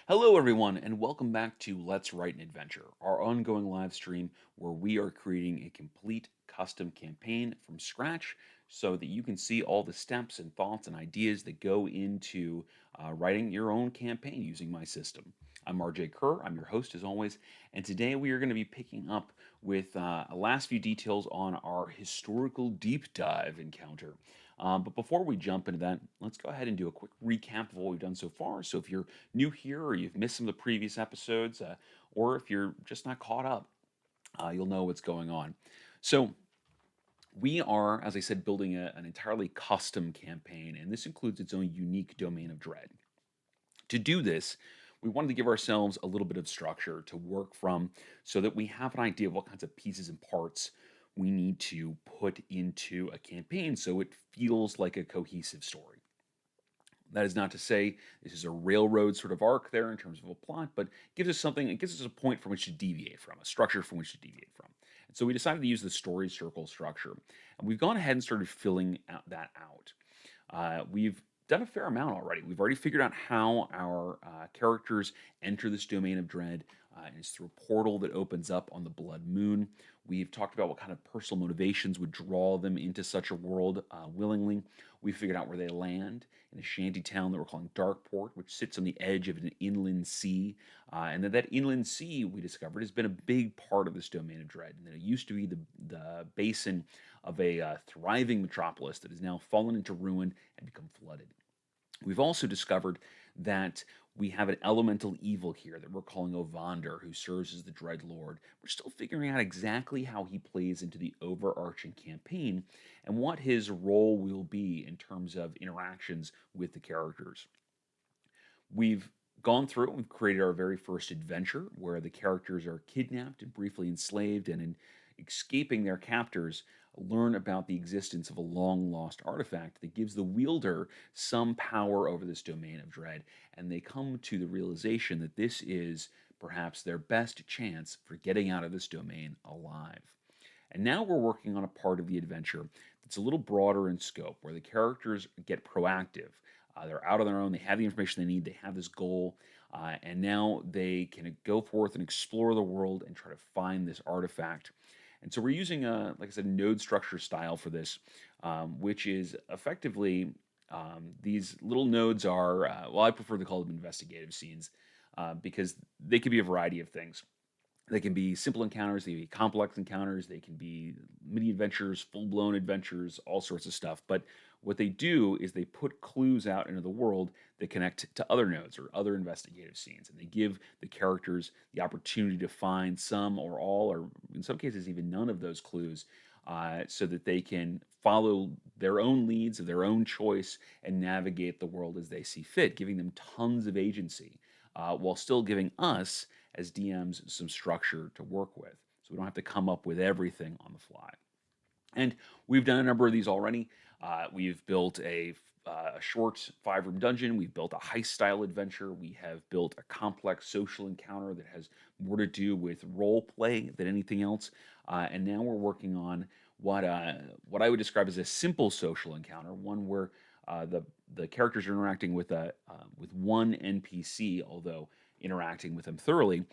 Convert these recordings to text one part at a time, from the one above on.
Hello, everyone, and welcome back to Let's Write an Adventure, our ongoing live stream where we are creating a complete custom campaign from scratch so that you can see all the steps and thoughts and ideas that go into writing your own campaign using my system. I'm RJ Kerr, I'm your host as always, and today we are going to be picking up with last few details on our historical deep dive encounter. But before we jump into that, let's go ahead and do a quick recap of what we've done so far. So if you're new here or you've missed some of the previous episodes, or if you're just not caught up, you'll know what's going on. So, we are, as I said, building an entirely custom campaign, and this includes its own unique domain of dread. To do this, we wanted to give ourselves a little bit of structure to work from so that we have an idea of what kinds of pieces and parts we need to put into a campaign so it feels like a cohesive story. That is not to say this is a railroad sort of arc there in terms of a plot, but gives us something, it gives us a point from which to deviate from, a structure from which to deviate from. And so we decided to use the story circle structure. And we've gone ahead and started filling that out. We've done a fair amount already. We've already figured out how our characters enter this domain of dread, and it's through a portal that opens up on the Blood Moon. We've talked about what kind of personal motivations would draw them into such a world willingly. We figured out where they land in a shanty town that we're calling Darkport, which sits on the edge of an inland sea. And that inland sea, we discovered, has been a big part of this domain of dread. And that it used to be the basin of a thriving metropolis that has now fallen into ruin and become flooded. We've also discovered that we have an elemental evil here that we're calling Ovander, who serves as the Dread Lord. We're still figuring out exactly how he plays into the overarching campaign and what his role will be in terms of interactions with the characters. We've gone through, we've created our very first adventure where the characters are kidnapped and briefly enslaved, and in escaping their captors, learn about the existence of a long lost artifact that gives the wielder some power over this domain of dread. And they come to the realization that this is perhaps their best chance for getting out of this domain alive. And now we're working on a part of the adventure that's a little broader in scope, where the characters get proactive. They're out on their own, they have the information they need, they have this goal, and now they can go forth and explore the world and try to find this artifact. And so we're using a, like I said, node structure style for this, which is effectively these little nodes are, well, I prefer to call them investigative scenes because they could be a variety of things. They can be simple encounters, they can be complex encounters, they can be mini adventures, full blown adventures, all sorts of stuff. But what they do is they put clues out into the world that connect to other nodes or other investigative scenes. And they give the characters the opportunity to find some or all, or in some cases, even none of those clues, so that they can follow their own leads of their own choice and navigate the world as they see fit, giving them tons of agency while still giving us as DMs some structure to work with. So we don't have to come up with everything on the fly. And we've done a number of these already. We've built a short 5-room dungeon. We've built a heist style adventure. We have built a complex social encounter that has more to do with role play than anything else. And now we're working on what I would describe as a simple social encounter, one where the characters are interacting with one NPC, although interacting with them thoroughly.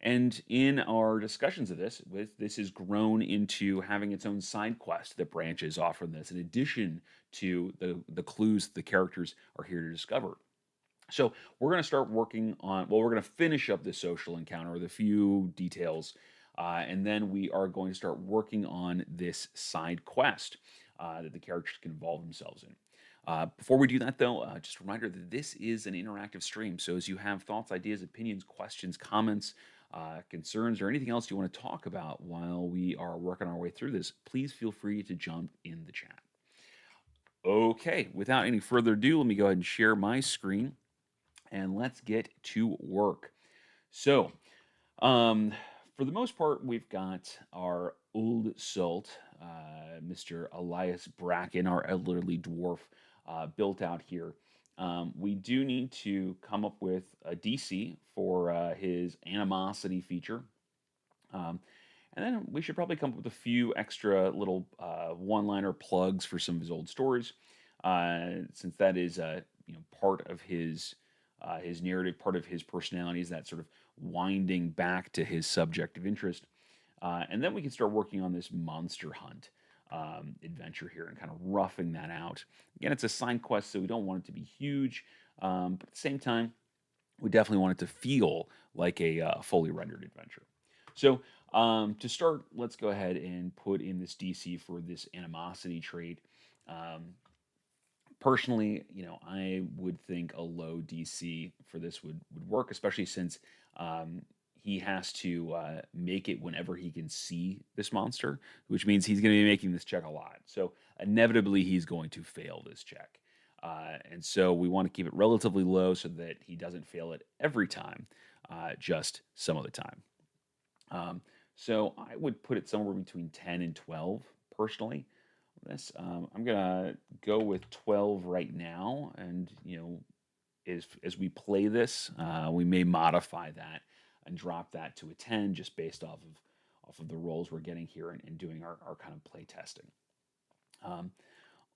And in our discussions of this has grown into having its own side quest that branches off from this, in addition to the clues the characters are here to discover. So we're going to start working on. Well, we're going to finish up the social encounter with a few details, and then we are going to start working on this side quest that the characters can involve themselves in. Before we do that, though, just a reminder that this is an interactive stream. So as you have thoughts, ideas, opinions, questions, comments, concerns, or anything else you want to talk about while we are working our way through this, please feel free to jump in the chat. Okay, without any further ado, let me go ahead and share my screen and let's get to work. So, um, for the most part, we've got our old salt, Mr. Elias Bracken, our elderly dwarf, built out here. We do need to come up with a DC for his animosity feature. Um, and then we should probably come up with a few extra little one-liner plugs for some of his old stories, since that is part of his his narrative, part of his personality is that sort of winding back to his subject of interest. And then we can start working on this monster hunt adventure here and kind of roughing that out. Again, it's a side quest, so we don't want it to be huge, but at the same time, we definitely want it to feel like a fully rendered adventure. So to start, let's go ahead and put in this DC for this animosity trait. Um, Personally, I would think a low DC for this would work, especially since um, he has to make it whenever he can see this monster, which means he's going to be making this check a lot. So inevitably, he's going to fail this check. And so we want to keep it relatively low so that he doesn't fail it every time, just some of the time. Um, so I would put it somewhere between 10 and 12 personally. This I'm gonna go with 12 right now, and as we play this, we may modify that and drop that to a 10 just based off of the rolls we're getting here and doing our kind of play testing. Um,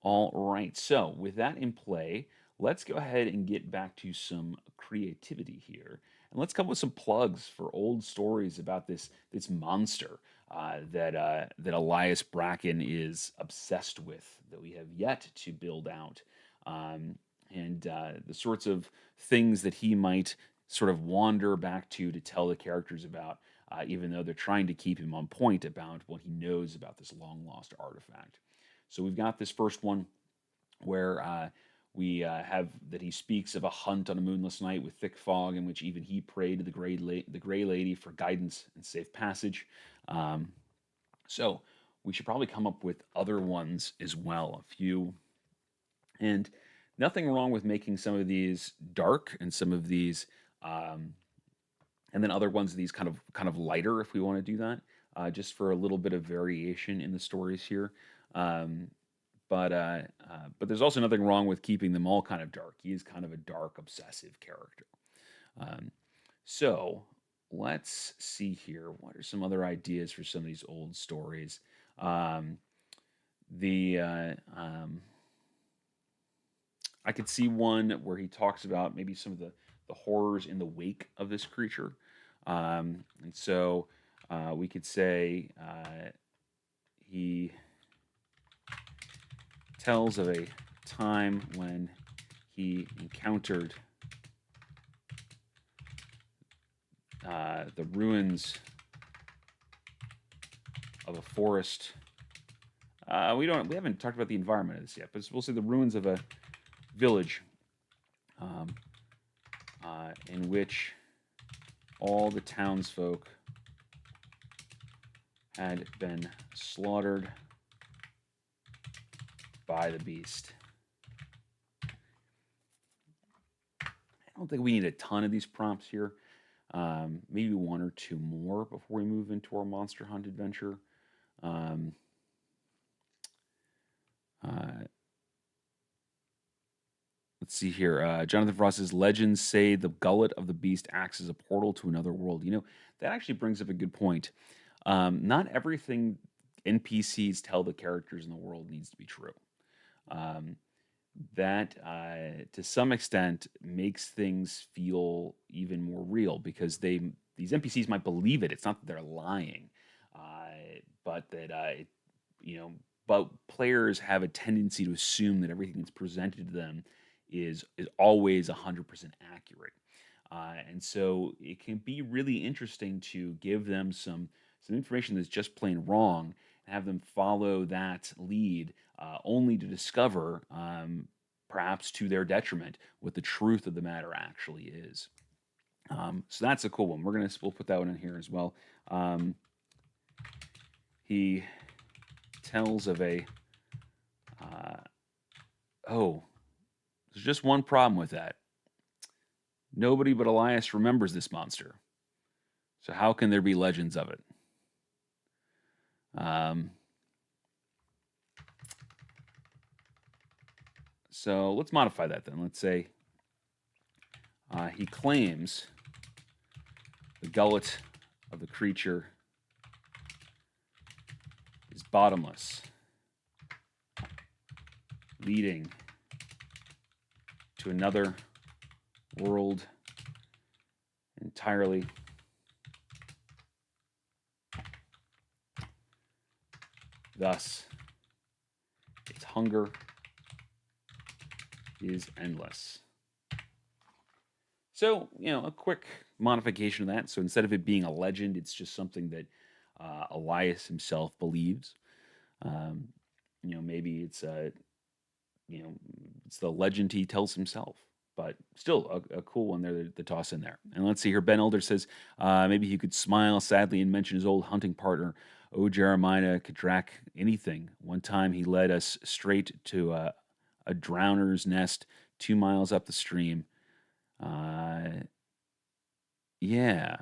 all right, so with that in play, let's go ahead and get back to some creativity here. And let's come up with some plugs for old stories about this monster that Elias Bracken is obsessed with, that we have yet to build out, and the sorts of things that he might sort of wander back to tell the characters about, even though they're trying to keep him on point about what he knows about this long lost artifact. So we've got this first one where we have that he speaks of a hunt on a moonless night with thick fog, in which even he prayed to the Gray Lady for guidance and safe passage. Um, so we should probably come up with other ones as well, a few, and nothing wrong with making some of these dark and some of these, um, and then other ones of these kind of lighter if we want to do that, just for a little bit of variation in the stories here. Um, but there's also nothing wrong with keeping them all kind of dark. He is kind of a dark, obsessive character. Um, so let's see here. What are some other ideas for some of these old stories? Um, the I could see one where he talks about maybe some of the horrors in the wake of this creature, and so we could say he tells of a time when he encountered the ruins of a forest. We haven't talked about the environment of this yet, but we'll say the ruins of a village um, in which all the townsfolk had been slaughtered by the beast. I don't think we need a ton of these prompts here. Maybe one or two more before we move into our monster hunt adventure. Um, let's see here. Jonathan Frost says, legends say the gullet of the beast acts as a portal to another world. That actually brings up a good point. Not everything NPCs tell the characters in the world needs to be true. Um, that to some extent makes things feel even more real because these NPCs might believe it. It's not that they're lying, but that you know, but players have a tendency to assume that everything that's presented to them is always 100% accurate, and so it can be really interesting to give them some information that's just plain wrong and have them follow that lead, only to discover, perhaps to their detriment, what the truth of the matter actually is. So that's a cool one. We'll put that one in here as well. He tells of a oh, there's just one problem with that. Nobody but Elias remembers this monster. So how can there be legends of it? So let's modify that then. Let's say he claims the gullet of the creature is bottomless, leading to another world entirely. Thus, its hunger is endless. So, a quick modification of that. So instead of it being a legend, it's just something that Elias himself believes. Um, maybe it's the legend he tells himself. But still, a cool one there to toss in there. And let's see here. Ben Elder says maybe he could smile sadly and mention his old hunting partner. Oh, Jeremiah could track anything. One time he led us straight to a drowner's nest 2 miles up the stream. Uh, yeah,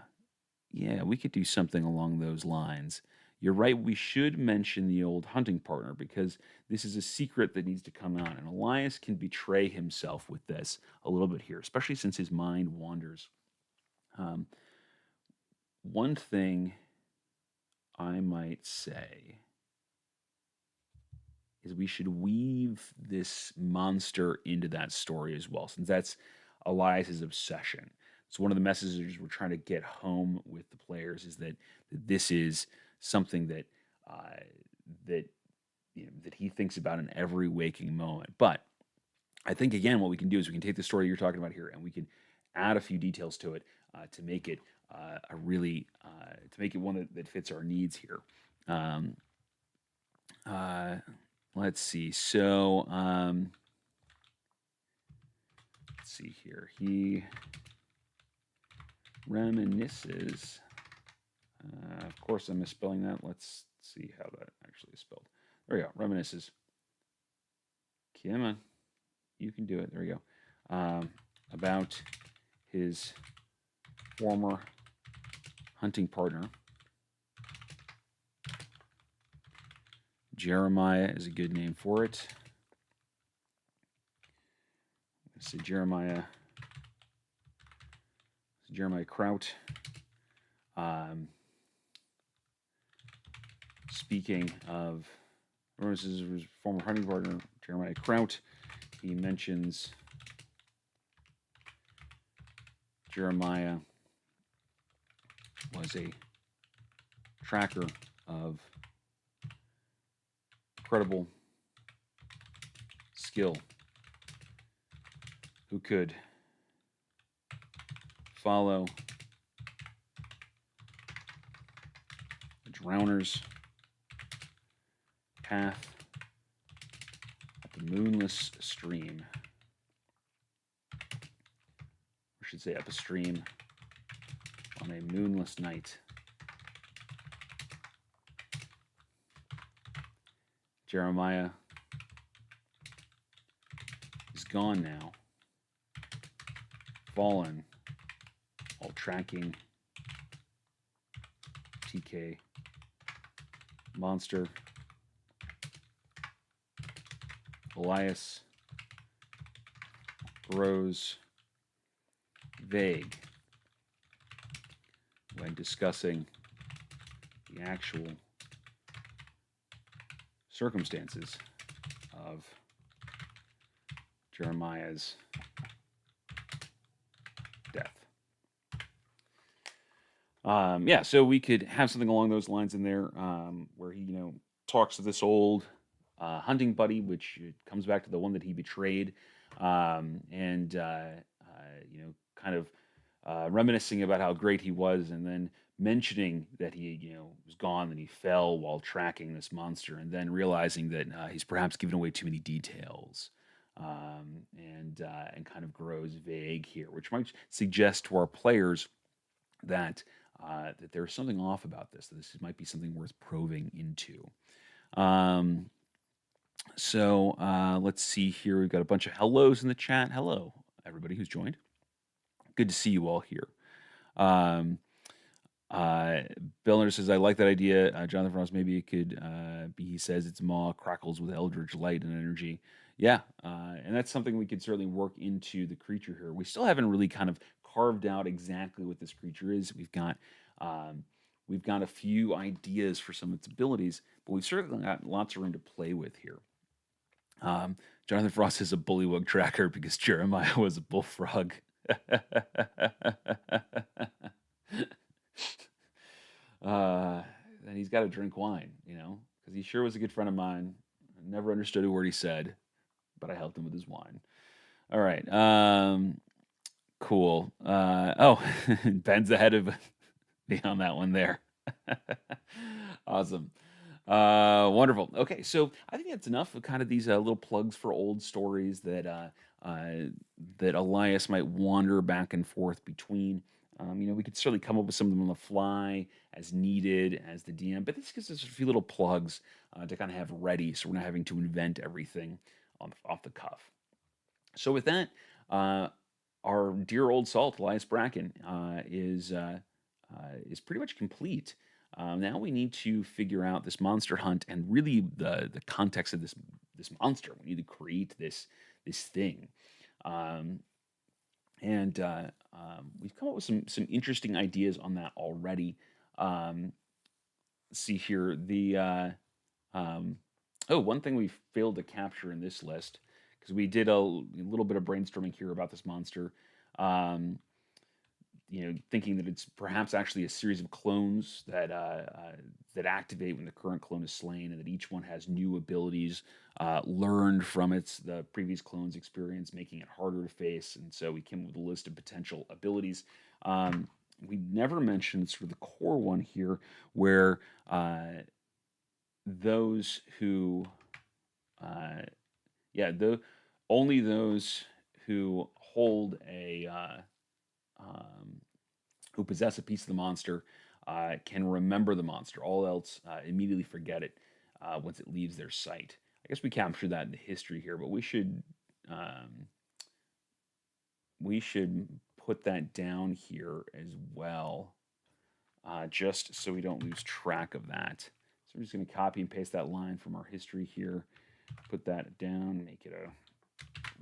yeah, we could do something along those lines. You're right. We should mention the old hunting partner because this is a secret that needs to come out. And Elias can betray himself with this a little bit here, especially since his mind wanders. Um, one thing I might say is we should weave this monster into that story as well, since that's Elias's obsession. So one of the messages we're trying to get home with the players is that this is something uh, that that he thinks about in every waking moment. But I think again, what we can do is we can take the story you're talking about here, and we can add a few details to it to make it a really to make it one that fits our needs here. Um, uh, let's see. So let's see here. He reminisces. Of course, I'm misspelling that. Let's see how that actually is spelled. There we go. Reminisces. Come on. You can do it. There we go. About his former hunting partner. Jeremiah is a good name for it. Let's see, Jeremiah Kraut. Speaking of his former hunting partner, Jeremiah Kraut, he mentions Jeremiah was a tracker of incredible skill who could follow the drowner's path at the moonless stream. I should say up a stream on a moonless night. Jeremiah is gone now, fallen while tracking TK monster. Elias grows vague when discussing the actual circumstances of Jeremiah's death. Yeah, so we could have something along those lines in there where he, talks to this old hunting buddy, which comes back to the one that he betrayed, and kind of reminiscing about how great he was, and then mentioning that he, was gone, and he fell while tracking this monster, and then realizing that he's perhaps given away too many details, and kind of grows vague here, which might suggest to our players that that there's something off about this. That this might be something worth probing into. Um, so let's see here. We've got a bunch of hellos in the chat. Hello, everybody who's joined. Good to see you all here. Um, Billner says, I like that idea. Jonathan Frost, maybe it could be, he says, its maw crackles with eldritch light and energy. Yeah, and that's something we could certainly work into the creature here. We still haven't really kind of carved out exactly what this creature is. We've got a few ideas for some of its abilities, but we've certainly got lots of room to play with here. Jonathan Frost is a bullywug tracker because Jeremiah was a bullfrog. uh, and he's got to drink wine, because he sure was a good friend of mine. I never understood a word he said, but I helped him with his wine. All right. Cool. Oh, Ben's ahead of me on that one there. Awesome. Wonderful. Okay, so I think that's enough of kind of these little plugs for old stories uh, that Elias might wander back and forth between. We could certainly come up with some of them on the fly as needed as the DM, but this gives us a few little plugs to kind of have ready, so we're not having to invent everything off the cuff. So with that, uh, our dear old salt, Elias Bracken, is pretty much complete. Now we need to figure out this monster hunt and really the context of this monster. We need to create this thing, um, and we've come up with some interesting ideas on that already. Um, see here um, one thing we failed to capture in this list because we did a little bit of brainstorming here about this monster. Um, Thinking that it's perhaps actually a series of clones that activate when the current clone is slain, and that each one has new abilities learned from the previous clone's experience, making it harder to face. And so we came up with a list of potential abilities. Um, we never mentioned sort of the core one here, where those who, uh, yeah, the only those who hold um, who possess a piece of the monster can remember the monster. All else immediately forget it once it leaves their sight. I guess we captured that in the history here, but um, we should put that down here as well, just so we don't lose track of that. So we're just going to copy and paste that line from our history here, put that down, make it a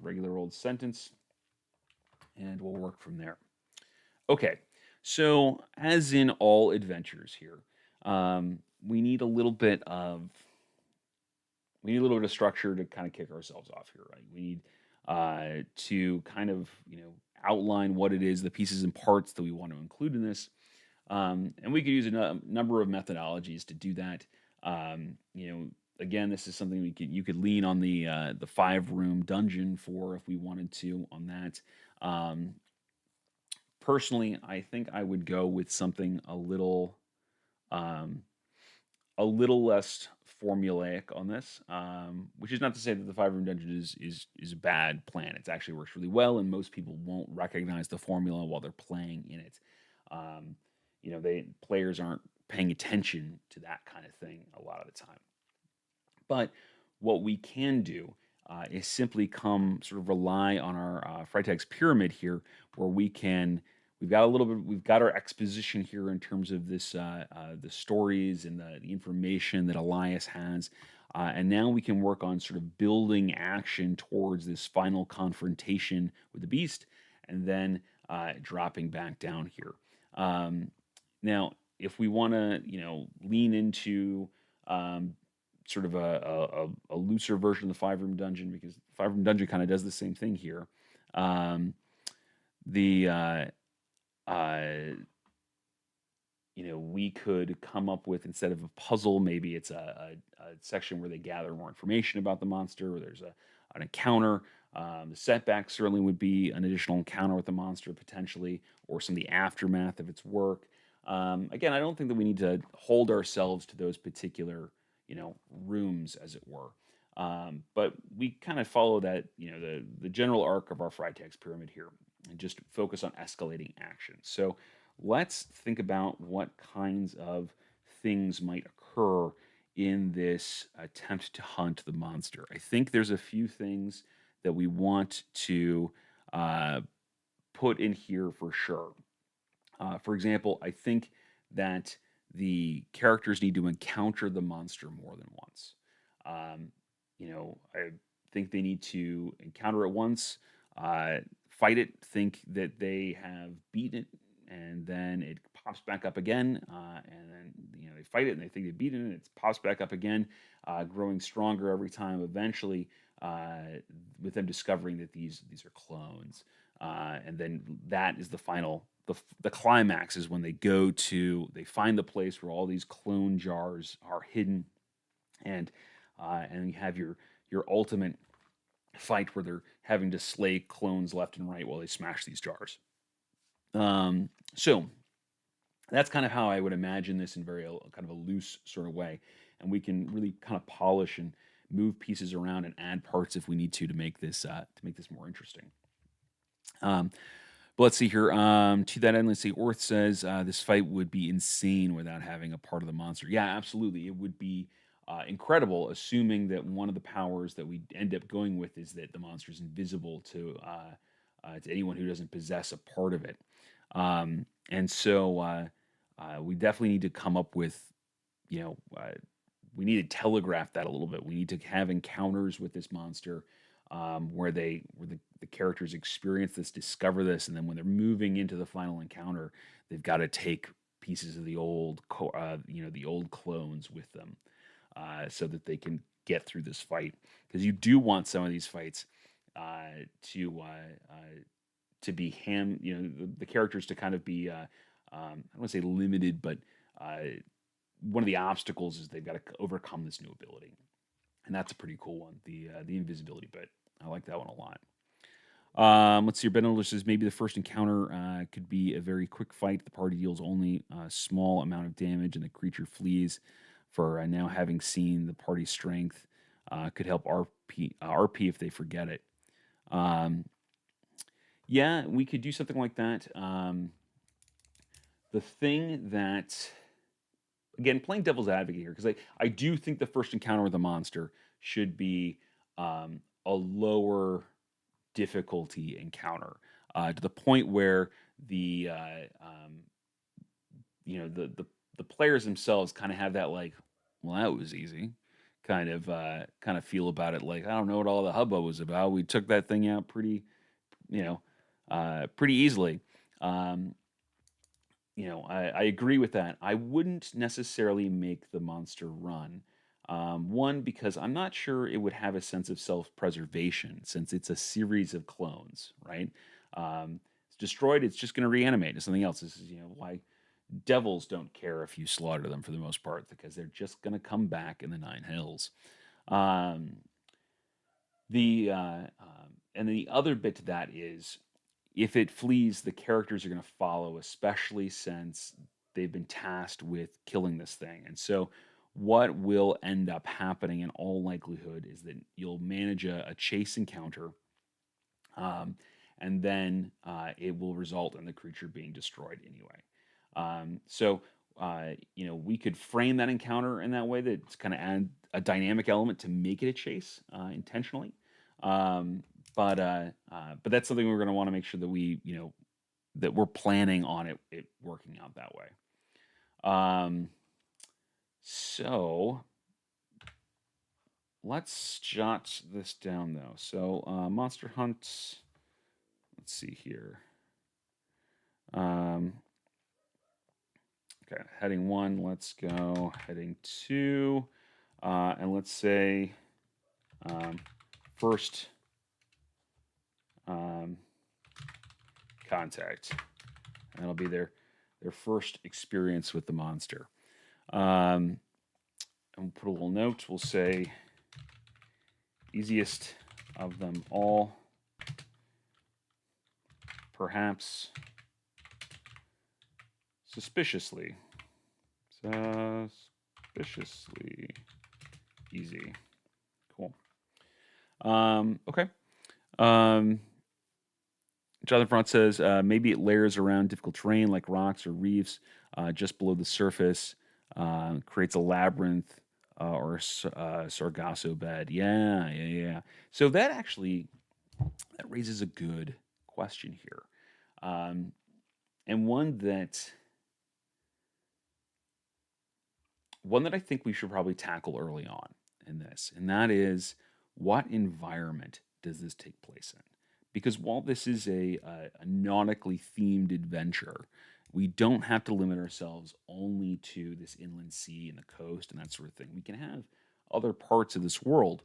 regular old sentence, and we'll work from there. Okay, so as in all adventures here, um, we need a little bit of structure to kind of kick ourselves off here, right? We need to kind of outline what it is, the pieces and parts that we want to include in this, and we could use a number of methodologies to do that. Again, this is something you could lean on the 5-room dungeon for if we wanted to on that. Um, Personally, I think I would go with something um, a little less formulaic on this. Which is not to say that the 5-room dungeon is a bad plan. It actually works really well, and most people won't recognize the formula while they're playing in it. Um, they players aren't paying attention to that kind of thing a lot of the time. But what we can do is simply come sort of rely on our Freitag's pyramid here, where we've got our exposition here in terms of the stories and the information that Elias has. And now we can work on sort of building action towards this final confrontation with the beast, and then dropping back down here. Um, Now, if we want to, lean into um, sort of a looser version of the 5-room dungeon, because the 5-room dungeon kind of does the same thing here. Um, the uh, we could come up with, instead of a puzzle, maybe it's a section where they gather more information about the monster, or there's an encounter. The setback certainly would be an additional encounter with the monster potentially, or some of the aftermath of its work. Again, I don't think that we need to hold ourselves to those particular, rooms, as it were. But we kind of follow that, the general arc of our Freitag's pyramid here, and just focus on escalating action. So let's think about what kinds of things might occur in this attempt to hunt the monster. I think there's a few things that we want to uh, put in here for sure. For example, I think that the characters need to encounter the monster more than once. Um, I think they need to encounter it once, fight it, think that they have beaten it, and then it pops back up again, and then they fight it and they think they beat it, and it pops back up again, growing stronger every time. Eventually, with them discovering that these are clones. And then that is the final. The climax is when they find the place where all these clone jars are hidden, and you have your ultimate fight where they're having to slay clones left and right while they smash these jars. So that's kind of how I would imagine this in very kind of a loose sort of way, and we can really kind of polish and move pieces around and add parts if we need to make this more interesting. Um, but let's see here. To that end, let's see. Orth says this fight would be insane without having a part of the monster. Yeah, absolutely. It would be incredible, assuming that one of the powers that we end up going with is that the monster is invisible to anyone who doesn't possess a part of it. And so we definitely need to come up with, you know, we need to telegraph that a little bit. We need to have encounters with this monster where the characters experience this, discover this, and then when they're moving into the final encounter, they've got to take pieces of the old clones with them, so that they can get through this fight. Because you do want some of these fights uh, to uh, uh, to be the characters to kind of be I don't want to say limited, but uh, one of the obstacles is they've got to overcome this new ability, and that's a pretty cool one. The invisibility bit, I like that one a lot. Let's see. Ben Older says maybe the first encounter could be a very quick fight. The party deals only a small amount of damage, and the creature flees. For now, having seen the party strength, could help RP if they forget it. Um, yeah, we could do something like that. The thing that, again, playing devil's advocate here, because I do think the first encounter with a monster should be a lower difficulty encounter, to the point where the the players themselves kind of have that, like, well, that was easy kind of feel about it. Like, I don't know what all the hubbub was about. We took that thing out you know pretty easily. Um, I agree with that. I wouldn't necessarily make the monster run. One, because I'm not sure it would have a sense of self-preservation since it's a series of clones, right? It's destroyed, it's just going to reanimate to something else. This is, why devils don't care if you slaughter them for the most part, because they're just going to come back in the Nine Hills. Um, and then the other bit to that is if it flees, the characters are going to follow, especially since they've been tasked with killing this thing. And so, what will end up happening in all likelihood is that you'll manage a chase encounter, um, and then it will result in the creature being destroyed anyway. We could frame that encounter in that way that it's kind of add a dynamic element to make it a chase intentionally. Um, but that's something we're going to want to make sure that that we're planning on it working out that way. Um, so let's jot this down though. So Monster Hunt. Let's see here. Okay, heading 1. Let's go heading 2, and let's say first contact. And that'll be their first experience with the monster. And we'll put a little note. We'll say easiest of them all, perhaps suspiciously easy. Cool. Okay. Jonathan Front says maybe it layers around difficult terrain like rocks or reefs just below the surface, creates a labyrinth or a Sargasso bed. Yeah. So that raises a good question here, and one that I think we should probably tackle early on in this, and that is, what environment does this take place in? Because while this is a nautically themed adventure, we don't have to limit ourselves only to this inland sea and the coast and that sort of thing. We can have other parts of this world.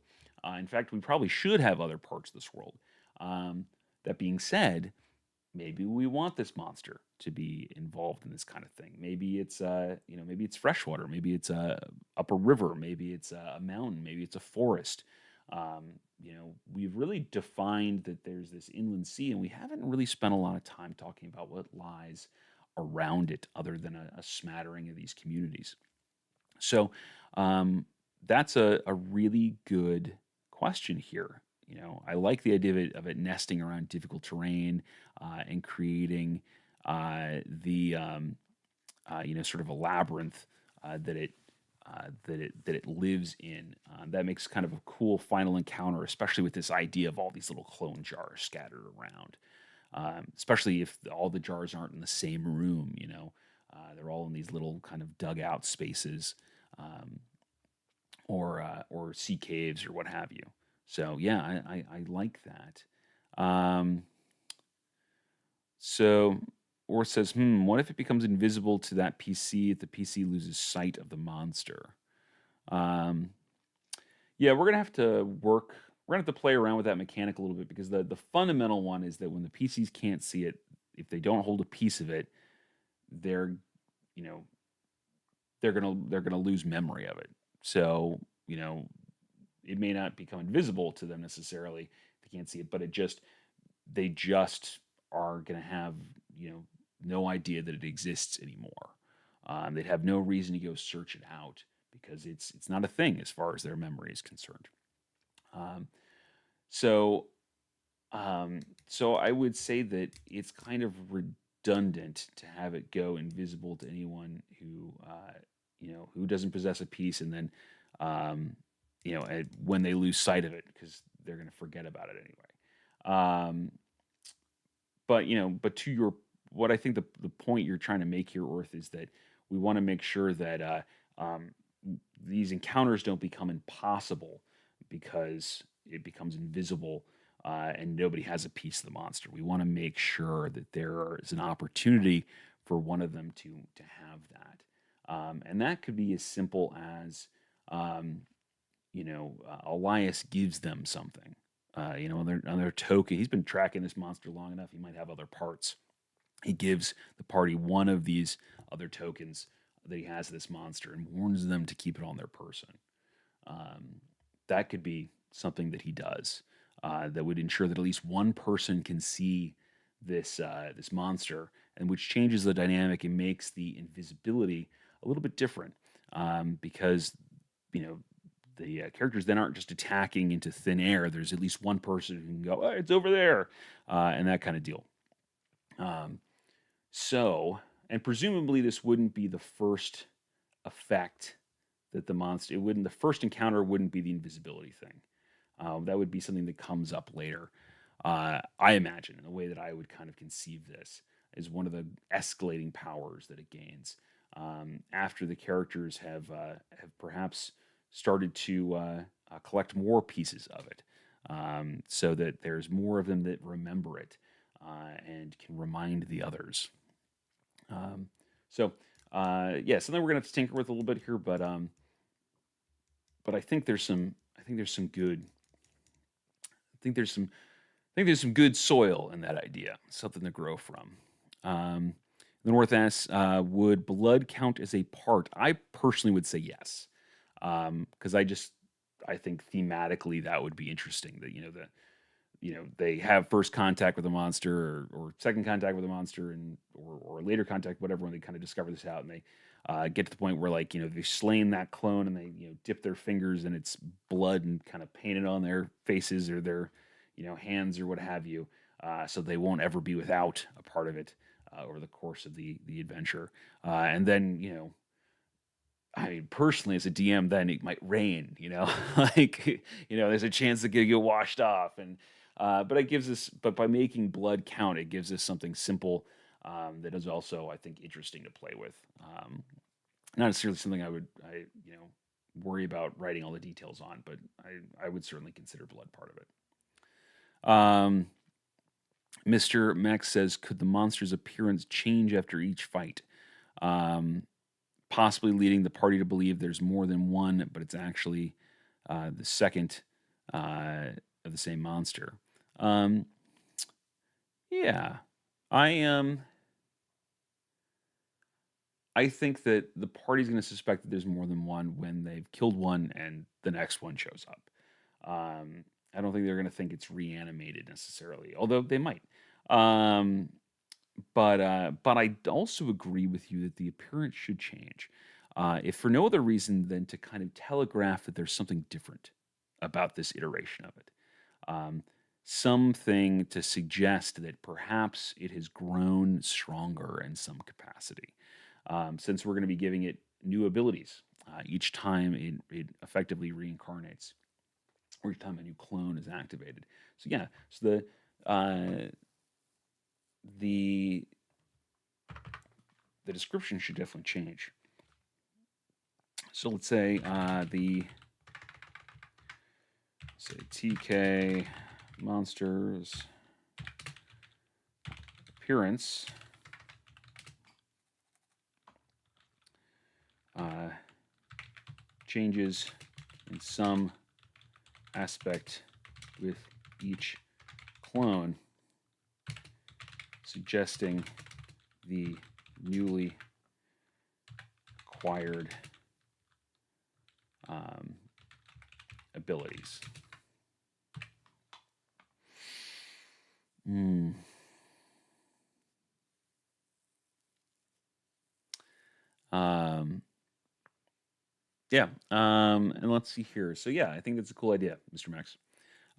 In fact, we probably should have other parts of this world. That being said, maybe we want this monster to be involved in this kind of thing. Maybe it's maybe it's freshwater, maybe it's up a river, maybe it's a mountain, maybe it's a forest. We've really defined that there's this inland sea, and we haven't really spent a lot of time talking about what lies around it, other than a smattering of these communities. So um, that's a really good question here. I like the idea of it nesting around difficult terrain and creating the sort of a labyrinth that it lives in. That makes kind of a cool final encounter, especially with this idea of all these little clone jars scattered around. Especially if all the jars aren't in the same room. They're all in these little kind of dugout spaces, um, or sea caves or what have you. So yeah, I like that. Um, so or says, what if it becomes invisible to that PC if the PC loses sight of the monster? Um, yeah, we're gonna have to work. We're gonna have to play around with that mechanic a little bit, because the fundamental one is that when the PCs can't see it, if they don't hold a piece of it, they're you know they're gonna lose memory of it. So it may not become invisible to them necessarily if they can't see it, but they just are gonna have no idea that it exists anymore. They'd have no reason to go search it out, because it's not a thing as far as their memory is concerned. Um, so so I would say that it's kind of redundant to have it go invisible to anyone who doesn't possess a piece, and then when they lose sight of it, because they're going to forget about it anyway. But to your what I think the point you're trying to make here, Orth, is that we want to make sure that um, these encounters don't become impossible because it becomes invisible, and nobody has a piece of the monster. We want to make sure that there is an opportunity for one of them to have that, and that could be as simple as um, Elias gives them something. On their token, he's been tracking this monster long enough. He might have other parts. He gives the party one of these other tokens that he has of this monster and warns them to keep it on their person. Um, that could be something that he does that would ensure that at least one person can see this monster, and which changes the dynamic and makes the invisibility a little bit different, because you know the characters then aren't just attacking into thin air. There's at least one person who can go, oh, it's over there, and that kind of deal. Um, so, and presumably this wouldn't be the first effect that the monster. It wouldn't. The first encounter wouldn't be the invisibility thing. That would be something that comes up later. I imagine, in the way that I would kind of conceive this, is one of the escalating powers that it gains after the characters have perhaps started to collect more pieces of it, so that there's more of them that remember it and can remind the others. Um, so something we're gonna have to tinker with a little bit here, but I think there's some. I think there's some good. I think there's some. I think there's some good soil in that idea. Something to grow from. The North asks, would blood count as a part? I personally would say yes, because I think thematically that would be interesting. That they have first contact with a monster, or second contact with a monster, and or later contact, whatever, when they kind of discover this out, and they get to the point where, like, they've slain that clone, and they dip their fingers in its blood and kind of paint it on their faces or their hands or what have you, so they won't ever be without a part of it over the course of the adventure. And then I mean, personally, as a DM, then it might rain, like, there's a chance that could get washed off. But it gives us, but by making blood count, it gives us something simple that is also, I think, interesting to play with. Not necessarily something worry about writing all the details on, but I would certainly consider blood part of it. Mr. Max says, could the monster's appearance change after each fight? Possibly leading the party to believe there's more than one, but it's actually the second of the same monster. Um, yeah. I I think that the party's going to suspect that there's more than one when they've killed one and the next one shows up. I don't think they're going to think it's reanimated necessarily, although they might. Um, but I also agree with you that the appearance should change, if for no other reason than to kind of telegraph that there's something different about this iteration of it. Um, Something to suggest that perhaps it has grown stronger in some capacity, since we're going to be giving it new abilities each time it effectively reincarnates, or each time a new clone is activated. So yeah, so the the description should definitely change. So let's say TK monsters appearance changes in some aspect with each clone, suggesting the newly acquired abilities. Hmm. Yeah. And let's see here. So yeah, I think that's a cool idea, Mr. Max.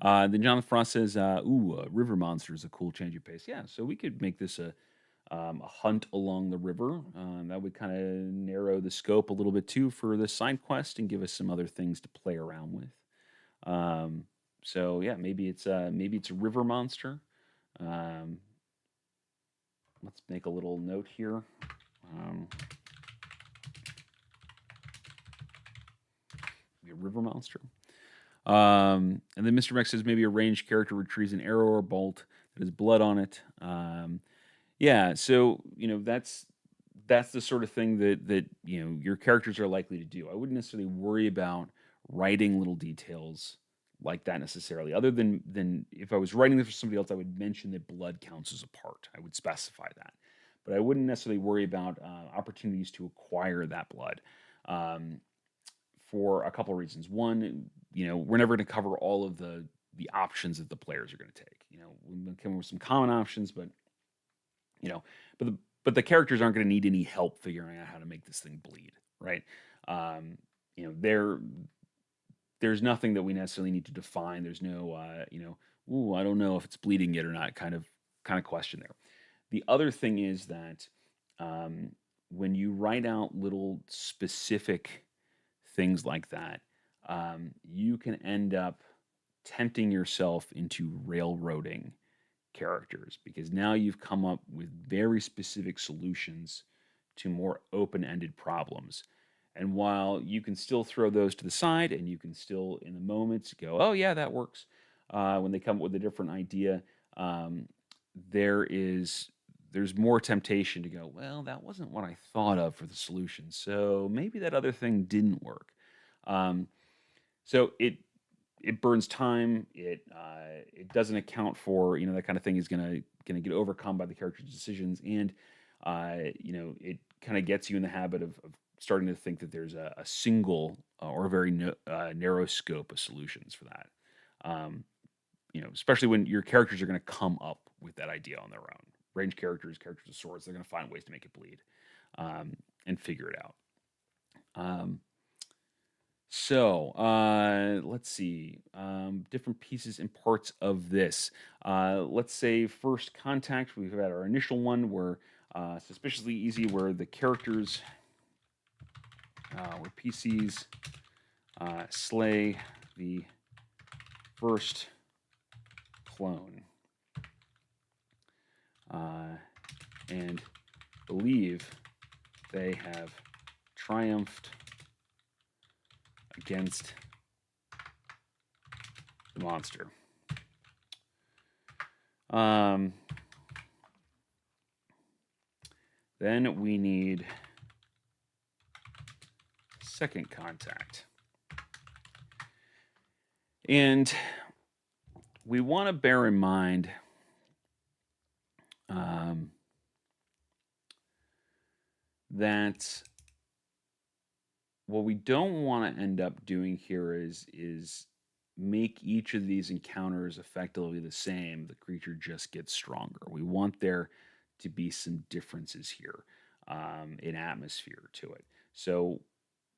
Then Jonathan Frost says, "Ooh, river monster is a cool change of pace." Yeah, so we could make this a hunt along the river. That would kind of narrow the scope a little bit too for the side quest and give us some other things to play around with. Um, so yeah, maybe it's a river monster. Um, let's make a little note here. Um, a river monster. And then Mr. Max says maybe a ranged character retrieves an arrow or bolt that has blood on it. Yeah, so that's the sort of thing that your characters are likely to do. I wouldn't necessarily worry about writing little details like that necessarily. Other than if I was writing this for somebody else, I would mention that blood counts as a part. I would specify that, but I wouldn't necessarily worry about opportunities to acquire that blood. Um, for a couple of reasons. One, we're never going to cover all of the options that the players are going to take. We've been coming with some common options, but you know, but the characters aren't going to need any help figuring out how to make this thing bleed, right? Um, you know, there there's nothing that we necessarily need to define. There's no, ooh, I don't know if it's bleeding yet or not, kind of question there. The other thing is that um, when you write out little specific things like that, you can end up tempting yourself into railroading characters because now you've come up with very specific solutions to more open ended problems. And while you can still throw those to the side and you can still, in the moment, go, oh, yeah, that works, when they come up with a different idea, um, there is. There's more temptation to go, well, that wasn't what I thought of for the solution. So maybe that other thing didn't work. Um, so it burns time. It doesn't account for that kind of thing is gonna get overcome by the character's decisions, and it kind of gets you in the habit of starting to think that there's a single or a very narrow scope of solutions for that. Um, especially when your characters are going to come up with that idea on their own. Range characters, characters of swords, they're going to find ways to make it bleed and figure it out. Um, so let's see. Different pieces and parts of this. Let's say first contact. We've had our initial one where suspiciously easy, where the characters, where PCs slay the first clone and believe they have triumphed against the monster. Then we need second contact. And we want to bear in mind that what we don't want to end up doing here is make each of these encounters effectively the same. The creature just gets stronger. We want there to be some differences here in atmosphere to it. So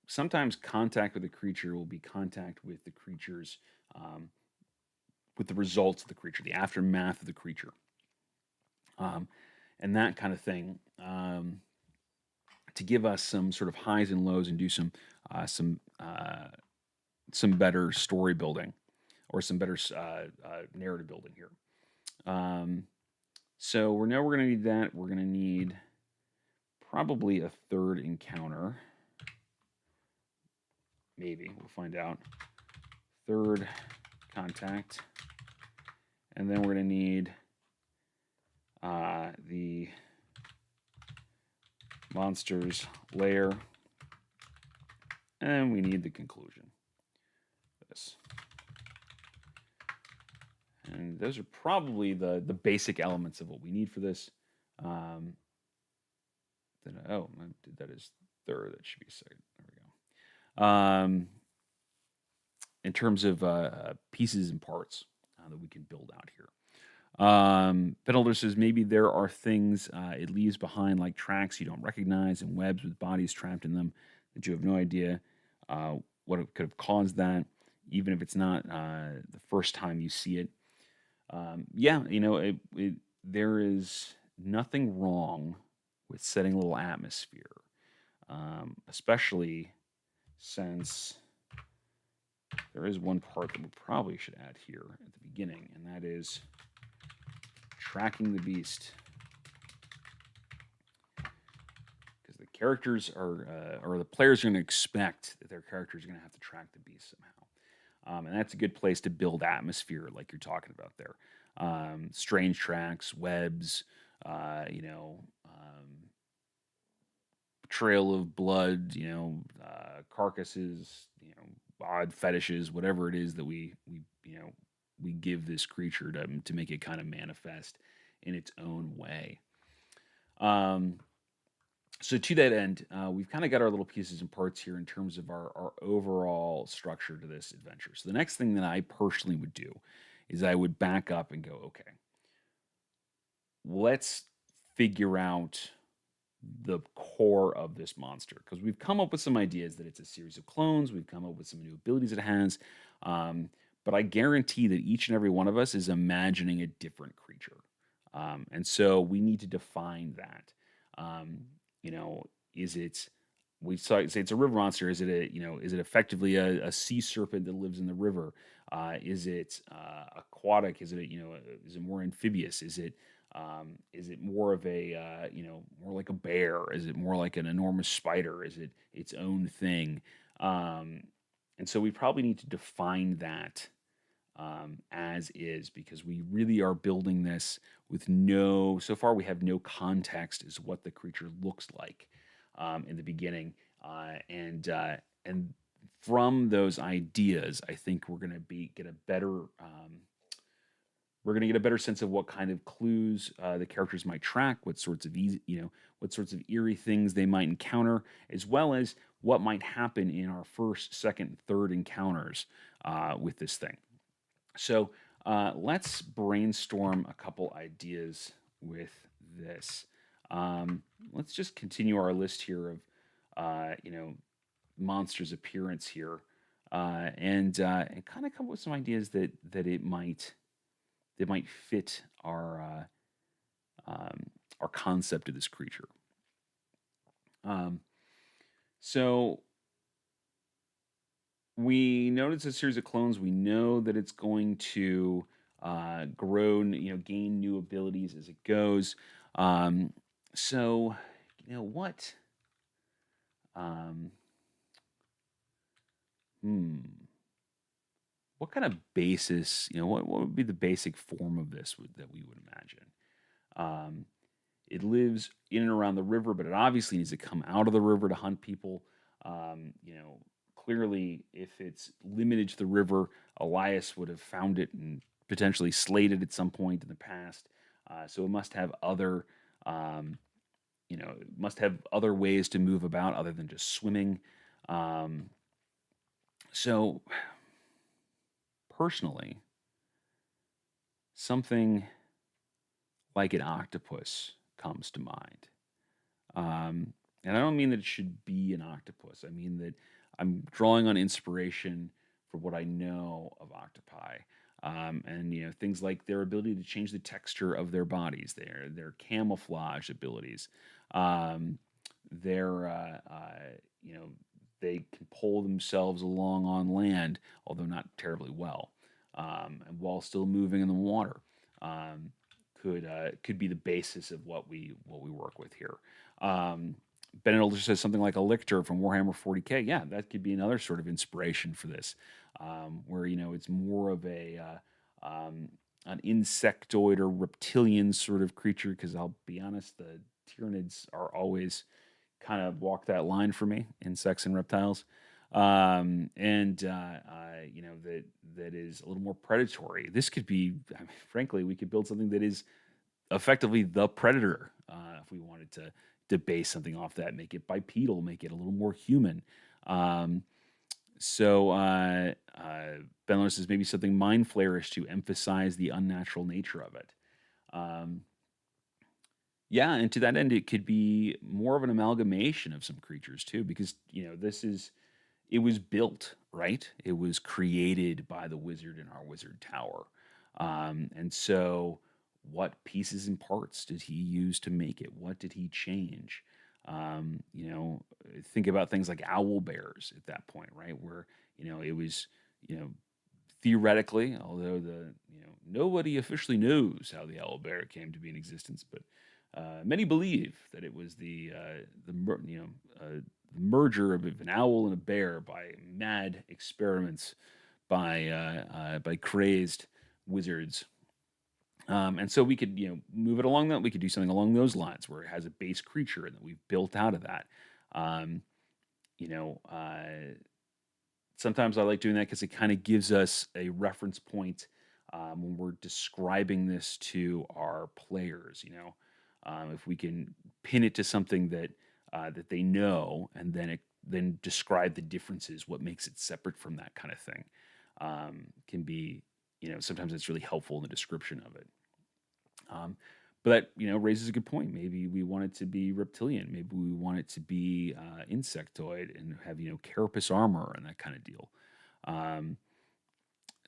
sometimes contact with the creature will be contact with the creature's um, with the results of the creature, the aftermath of the creature, um, and that kind of thing. To give us some sort of highs and lows and do uh, some uh, some better story building or some better narrative building here. Um, so we're going to need that. We're going to need probably a third encounter. Maybe we'll find out. Third contact, and then we're going to need the monster's lair, and we need the conclusion. This. And those are probably the basic elements of what we need for this. Um, I did that as third. That should be second. There we go. In terms of pieces and parts that we can build out here. Penholder says maybe there are things it leaves behind, like tracks you don't recognize and webs with bodies trapped in them that you have no idea what could have caused that, even if it's not the first time you see it. Yeah, there is nothing wrong with setting a little atmosphere, especially since there is one part that we probably should add here at the beginning, and that is tracking the beast. Because the characters or the players are going to expect that their characters are going to have to track the beast somehow. And that's a good place to build atmosphere, like you're talking about there. Strange tracks, webs, trail of blood, carcasses, odd fetishes, whatever it is that we give this creature to make it kind of manifest in its own way. So to that end, we've kind of got our little pieces and parts here in terms of our overall structure to this adventure. So the next thing that I personally would do is I would back up and go, okay, let's figure out the core of this monster, because we've come up with some ideas that it's a series of clones. We've come up with some new abilities it has, but I guarantee that each and every one of us is imagining a different creature, and so we need to define that. Um, is it say it's a river monster? Is it is it effectively a sea serpent that lives in the river? Is it aquatic? Is it is it more amphibious? Is it more of a more like a bear? Is it more like an enormous spider? Is it its own thing? Um, and so we probably need to define that as is, because we really are building this with so far we have no context as what the creature looks like in the beginning, and from those ideas, I think we're going to get a better sense of what kind of clues the characters might track, what sorts of what sorts of eerie things they might encounter, as well as what might happen in our first, second, third encounters with this thing. So let's brainstorm a couple ideas with this. Let's just continue our list here of monsters' appearance here, and kind of come up with some ideas that might fit our concept of this creature. So we know it's a series of clones. We know that it's going to grow, gain new abilities as it goes. So, what? Um, what kind of basis? What would be the basic form of this that we would imagine? It lives in and around the river, but it obviously needs to come out of the river to hunt people. Clearly, if it's limited to the river, Elias would have found it and potentially slayed it at some point in the past. So it must have other must have other ways to move about other than just swimming. Um, so personally, something like an octopus comes to mind. And I don't mean that it should be an octopus. I mean that I'm drawing on inspiration for what I know of octopi. And things like their ability to change the texture of their bodies, their camouflage abilities, um, their you know they can pull themselves along on land, although not terribly well, and while still moving in the water. Um, could be the basis of what we work with here. Um, Bennett Older says something like a lictor from Warhammer 40K. Yeah, that could be another sort of inspiration for this, where it's more of an insectoid or reptilian sort of creature. Because I'll be honest, the Tyranids are always kind of walk that line for me, insects and reptiles. And that is a little more predatory. This could be, I mean, frankly, we could build something that is effectively the predator, if we wanted to base something off that, make it bipedal, make it a little more human. Um, Ben Lewis says maybe something mind flayerish to emphasize the unnatural nature of it. Um, yeah, and to that end, it could be more of an amalgamation of some creatures too, because it was built, right? It was created by the wizard in our wizard tower. And so, what pieces and parts did he use to make it? What did he change? Think about things like owl bears at that point, right? Where, it was, you know, theoretically, although nobody officially knows how the owl bear came to be in existence, but many believe that it was the merger of an owl and a bear by mad experiments by crazed wizards. And so we could move it along that. We could do something along those lines where it has a base creature and that we've built out of that. Um, you know, Sometimes I like doing that because it kind of gives us a reference point when we're describing this to our players. If we can pin it to something that they know, and then describe the differences, what makes it separate from that kind of thing, can be sometimes it's really helpful in the description of it. Um, but that raises a good point. Maybe we want it to be reptilian. Maybe we want it to be insectoid and have carapace armor and that kind of deal. Um,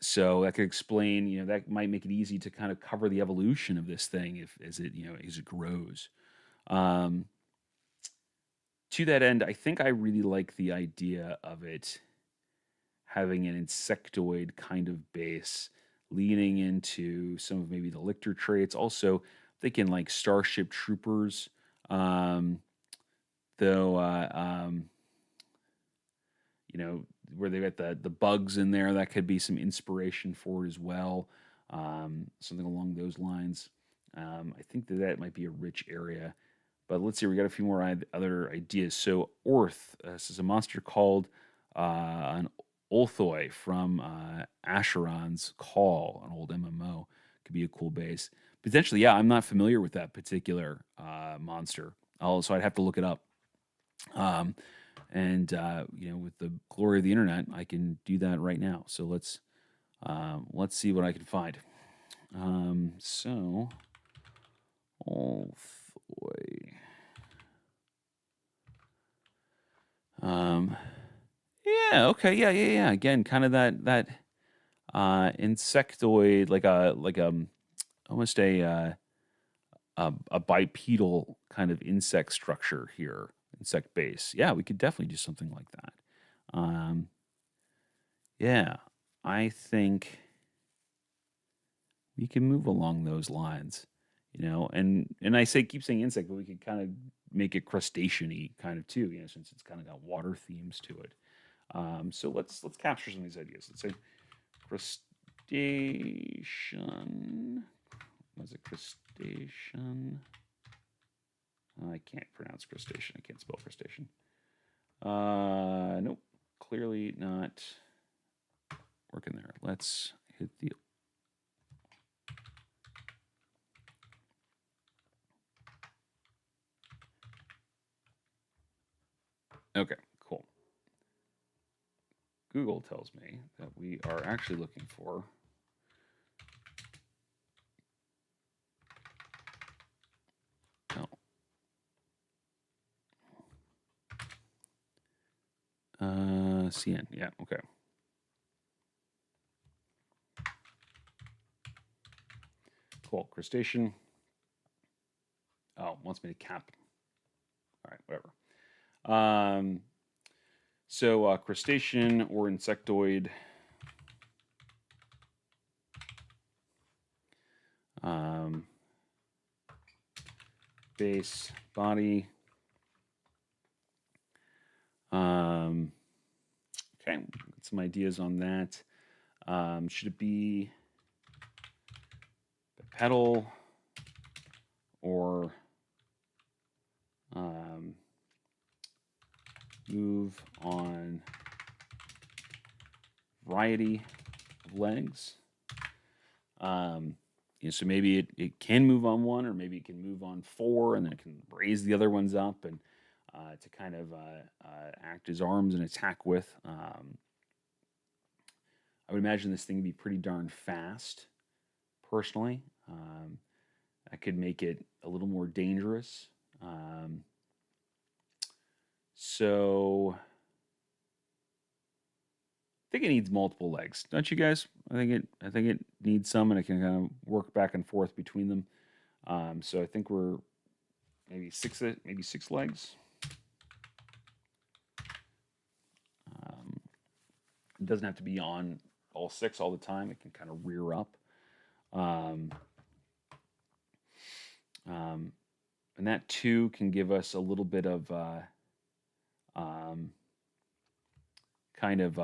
so that could explain. That might make it easy to kind of cover the evolution of this thing if as it grows. Um, to that end, I think I really like the idea of it having an insectoid kind of base, leaning into some of maybe the lictor traits. Also, thinking like Starship Troopers, um, though, where they got the bugs in there, that could be some inspiration for it as well. Something along those lines. I think that might be a rich area. But let's see, we got a few more other ideas. So, Orth this is a monster called an Olthoi from Asheron's Call, an old MMO. Could be a cool base. Potentially, yeah, I'm not familiar with that particular monster. So I'd have to look it up. And with the glory of the internet, I can do that right now. So let's see what I can find. So Olthoi. Yeah, okay, yeah. Again, kind of that insectoid, almost a bipedal kind of insect structure here, insect base. Yeah, we could definitely do something like that. Um, yeah, I think we can move along those lines, and I keep saying insect, but we could kind of make it crustacean-y kind of too, since it's kind of got water themes to it. So let's capture some of these ideas. Let's say crustacean. Was it crustacean? I can't pronounce crustacean. I can't spell crustacean. Nope. Clearly not working there. Let's hit the. Okay, cool. Google tells me that we are actually looking for CN. Yeah, okay. Cool. Crustacean. Oh, wants me to cap. All right, whatever. So crustacean or insectoid. Base, body. Okay, got some ideas on that. Should it be pedal or move on variety of legs? So maybe it can move on one, or maybe it can move on four, and then it can raise the other ones up and to kind of act as arms and attack with. I would imagine this thing would be pretty darn fast, personally. That could make it a little more dangerous. So I think it needs multiple legs, don't you guys? I think it needs some, and it can kind of work back and forth between them. So I think we're maybe six legs. It doesn't have to be on all six all the time. It can kind of rear up. Um, and that too can give us a little bit of kind of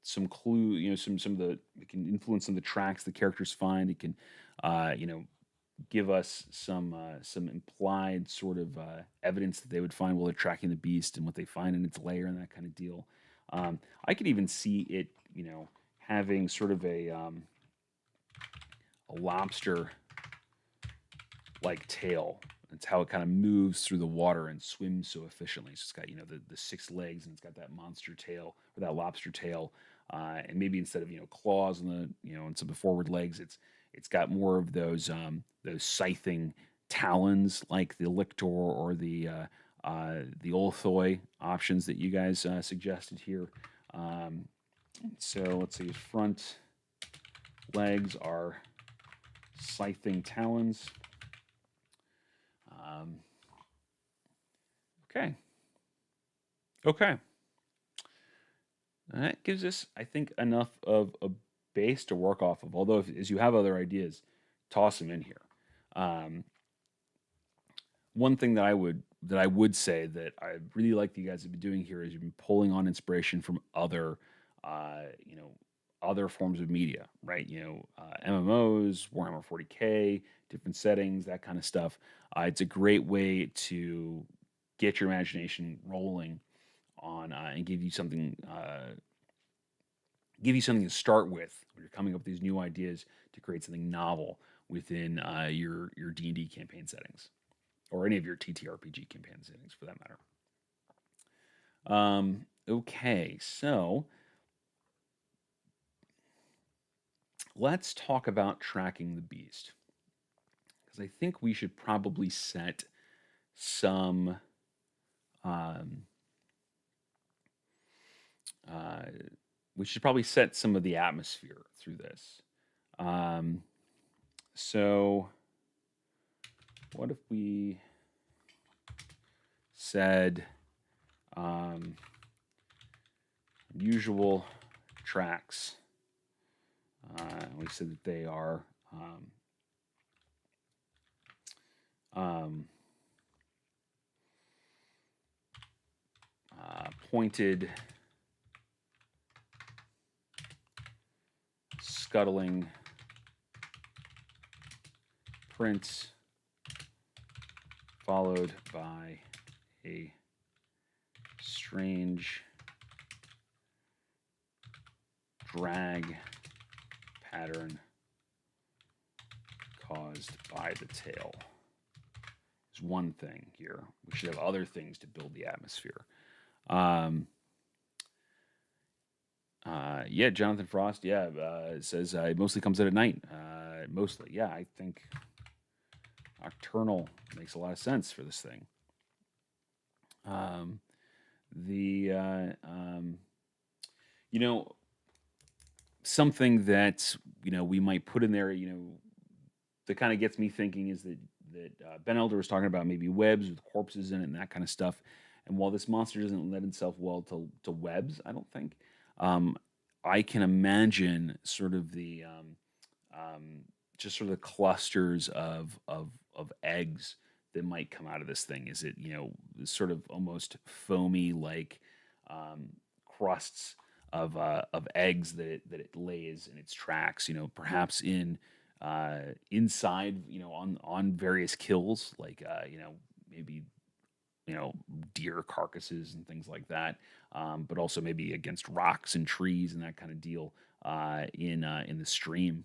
some clue, some of the, it can influence some of the tracks the characters find. It can, give us some implied sort of evidence that they would find while they're tracking the beast and what they find in its lair and that kind of deal. I could even see it, having sort of a lobster like tail. It's how it kind of moves through the water and swims so efficiently. So it's got the six legs, and it's got that monster tail or that lobster tail, and maybe instead of claws on and some of the forward legs, it's got more of those scything talons like the lictor or the Olthoi options that you guys suggested here. So let's see, front legs are scything talons. Okay. Okay. That gives us, I think, enough of a base to work off of. Although, as you have other ideas, toss them in here. Um, One thing that I would say that I really like that you guys have been doing here is you've been pulling on inspiration from other, other forms of media, right? MMOs, Warhammer 40K, different settings, that kind of stuff. It's a great way to get your imagination rolling on and give you something to start with when you're coming up with these new ideas to create something novel within your D&D campaign settings or any of your TTRPG campaign settings for that matter. Okay, so let's talk about tracking the beast, because I think we should probably set some um, uh, we should probably set some of the atmosphere through this. Um, so what if we said usual tracks? We said that they are um, pointed, scuttling prints, followed by a strange drag pattern caused by the tail. Is just one thing here. We should have other things to build the atmosphere. Um, yeah, Jonathan Frost. Yeah, says it mostly comes out at night. Mostly, yeah. I think nocturnal makes a lot of sense for this thing. Um, the you know something that we might put in there. That kind of gets me thinking is that Ben Elder was talking about maybe webs with corpses in it and that kind of stuff. And while this monster doesn't lend itself well to webs, I don't think. Um, I can imagine sort of the um, just sort of the clusters of eggs that might come out of this thing. Is it sort of almost foamy like um, crusts of eggs that it lays in its tracks? Perhaps inside on various kills like maybe you know deer carcasses and things like that, but also maybe against rocks and trees and that kind of deal in the stream.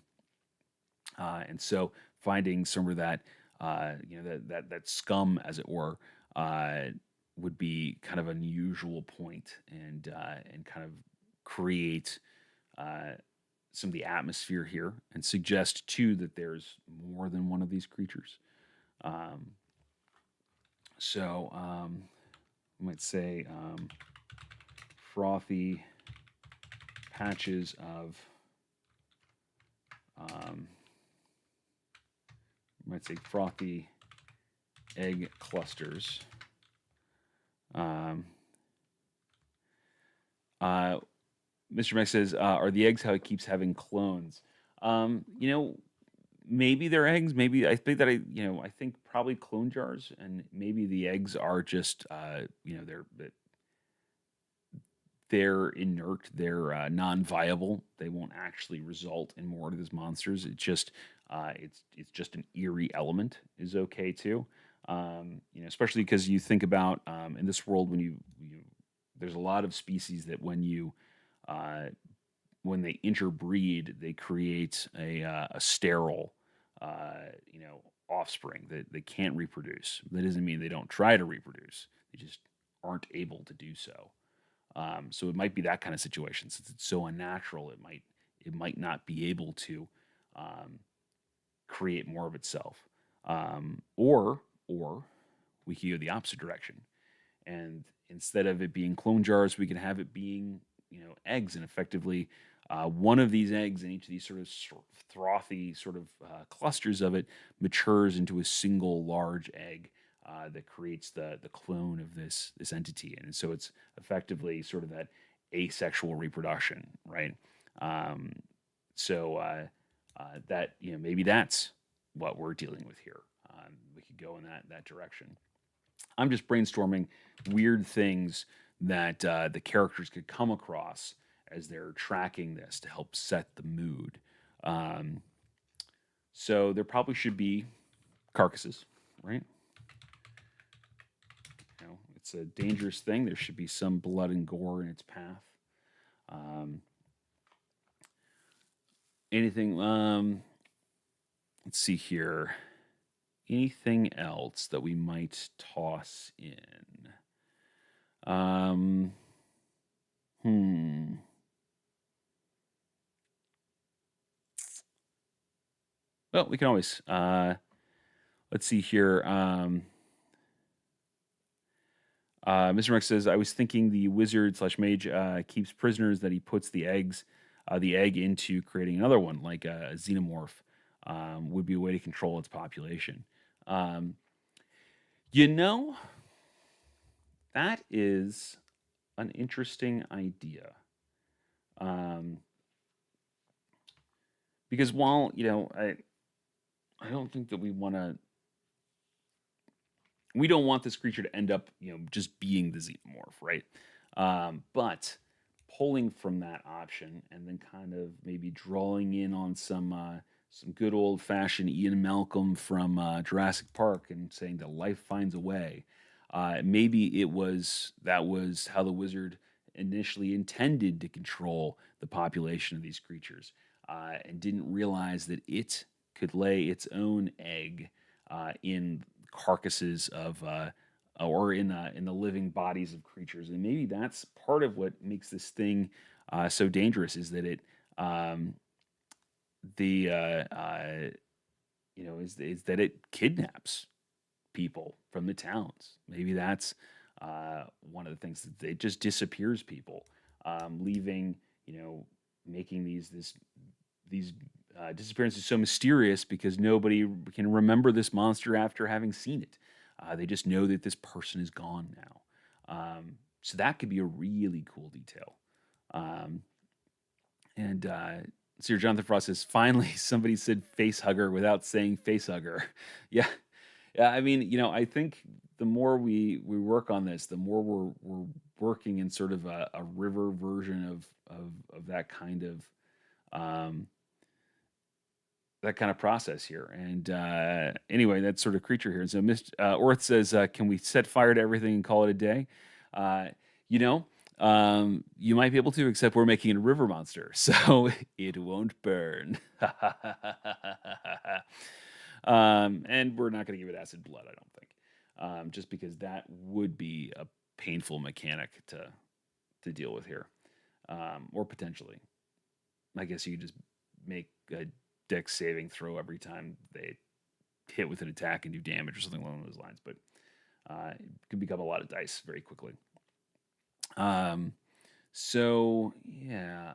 And so finding some of that, that scum, as it were, uh, would be kind of an unusual point, and kind of create uh, some of the atmosphere here, and suggest too that there's more than one of these creatures. Um, so I might say frothy patches of. Um, might say frothy egg clusters. Um, uh, Mr. Max says, "Are the eggs how it keeps having clones?" Um, you know, Maybe they're eggs. Maybe I think that I think probably clone jars, and maybe the eggs are just, they're inert, they're non-viable. They won't actually result in more of these monsters. It's just an eerie element is okay too. Especially because you think about in this world when you there's a lot of species that uh, when they interbreed, they create a sterile, offspring that they can't reproduce. That doesn't mean they don't try to reproduce. They just aren't able to do so. So it might be that kind of situation. Since it's so unnatural, it might not be able to um, create more of itself. Or we could go the opposite direction, and instead of it being clone jars, we can have it being eggs, and effectively one of these eggs in each of these sort of frothy sort of clusters of it matures into a single large egg that creates the clone of this entity, and so it's effectively sort of that asexual reproduction, right? Um, so that maybe that's what we're dealing with here. We could go in that direction. I'm just brainstorming weird things that the characters could come across as they're tracking this to help set the mood. Um, so there probably should be carcasses, right? It's a dangerous thing. There should be some blood and gore in its path. Um, anything? Let's see here. Anything else that we might toss in? Um, hmm. Well, we can always. Let's see here. Mr. Rex says, I was thinking the wizard slash mage keeps prisoners that he puts the egg into, creating another one, like a xenomorph, would be a way to control its population. Um, you know, that is an interesting idea. Um, because while, I don't think that we don't want this creature to end up, just being the xenomorph, right? But pulling from that option and then kind of maybe drawing in on some good old fashioned Ian Malcolm from Jurassic Park and saying that life finds a way. Maybe that was how the wizard initially intended to control the population of these creatures, and didn't realize that it could lay its own egg in carcasses of or in the living bodies of creatures, and maybe that's part of what makes this thing so dangerous is that it um, the is that it kidnaps people from the towns. Maybe that's one of the things that it just disappears people, leaving making these disappearances so mysterious because nobody can remember this monster after having seen it. They just know that this person is gone now. So that could be a really cool detail. Um, and so your Jonathan Frost says, finally, somebody said face hugger without saying face hugger. Yeah. Yeah. I mean, I think the more we work on this, the more we're working in sort of a river version of um, that kind of process here. And anyway, that sort of creature here. So Orth says, can we set fire to everything and call it a day? Uh, you know, you might be able to, except we're making a river monster, so it won't burn. And we're not going to give it acid blood, I don't think, just because that would be a painful mechanic to deal with here, or potentially. I guess you could just make a dex saving throw every time they hit with an attack and do damage or something along those lines. But it can become a lot of dice very quickly. So yeah,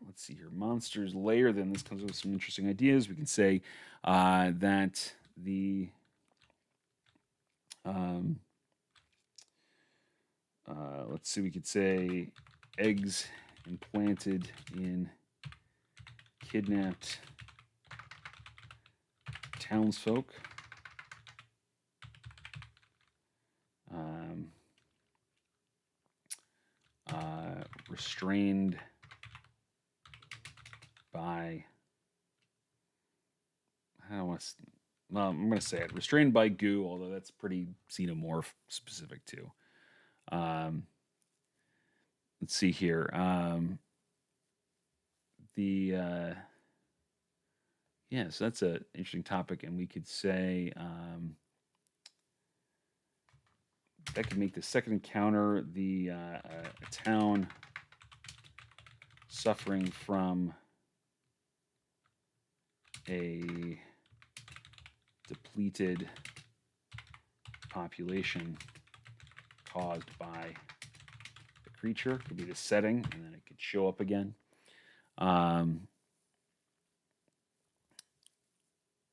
let's see here. Monsters layer. Then this comes with some interesting ideas. We can say that the let's see. We could say eggs implanted in kidnapped townsfolk. Restrained by, I don't want to, well, I'm going to say it, restrained by goo, although that's pretty xenomorph specific too. Let's see here. Yeah, so that's an interesting topic, and we could say that could make the second encounter a town suffering from a depleted population caused by the creature. Could be the setting, and then it could show up again.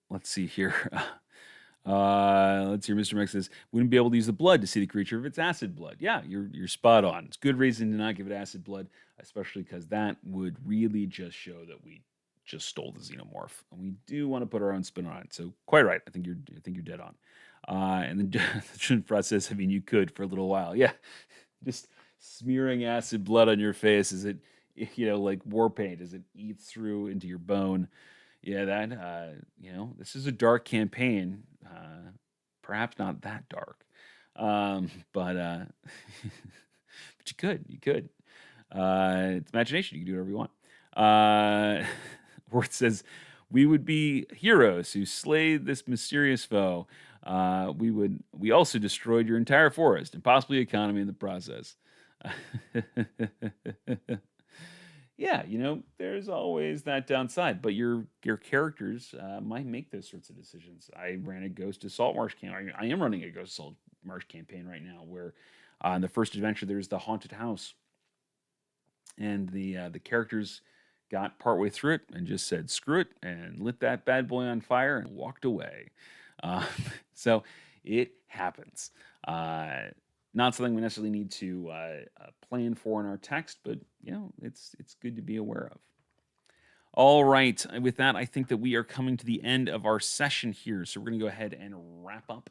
Let's see here. Let's see. Mr. Mix says, wouldn't be able to use the blood to see the creature if it's acid blood. Yeah, you're spot on. It's good reason to not give it acid blood, especially because that would really just show that we just stole the xenomorph, and we do want to put our own spin on it. So quite right. I think you're dead on. And then the process. I mean, you could for a little while. Yeah, just smearing acid blood on your face as it, like war paint as it eats through into your bone. Yeah, that this is a dark campaign. Perhaps not that dark, but but you could. It's imagination. You can do whatever you want. Where it says, "We would be heroes who slayed this mysterious foe. We also destroyed your entire forest and possibly economy in the process." Yeah, there's always that downside, but your characters might make those sorts of decisions. I ran a Ghost of Saltmarsh campaign. I am running a Ghost of Saltmarsh campaign right now, where in the first adventure there's the haunted house, and the characters got partway through it and just said screw it and lit that bad boy on fire and walked away. Uh, so it happens. Not something we necessarily need to plan for in our text, but it's good to be aware of. All right, with that, I think that we are coming to the end of our session here, so we're going to go ahead and wrap up.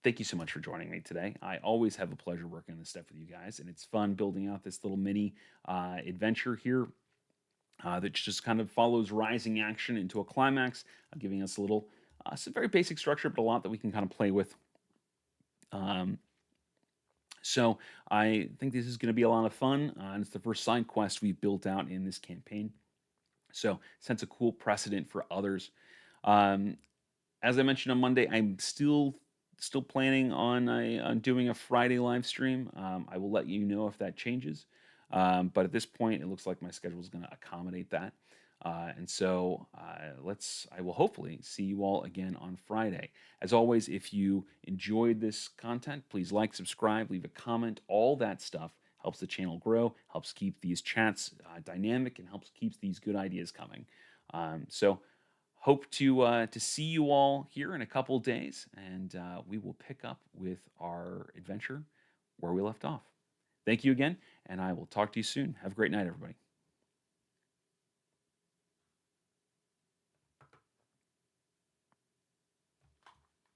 Thank you so much for joining me today. I always have a pleasure working on this stuff with you guys, and it's fun building out this little mini adventure here that just kind of follows rising action into a climax, giving us a little, some very basic structure, but a lot that we can kind of play with. So I think this is going to be a lot of fun, and it's the first side quest we've built out in this campaign. So sets a cool precedent for others. Um, As I mentioned on Monday, I'm still planning on doing a Friday live stream. I will let you know if that changes. But at this point, it looks like my schedule is going to accommodate that. I will hopefully see you all again on Friday. As always, if you enjoyed this content, please like, subscribe, leave a comment. All that stuff helps the channel grow, helps keep these chats dynamic, and helps keeps these good ideas coming. So hope to see you all here in a couple days, and we will pick up with our adventure where we left off. Thank you again, and I will talk to you soon. Have a great night, everybody.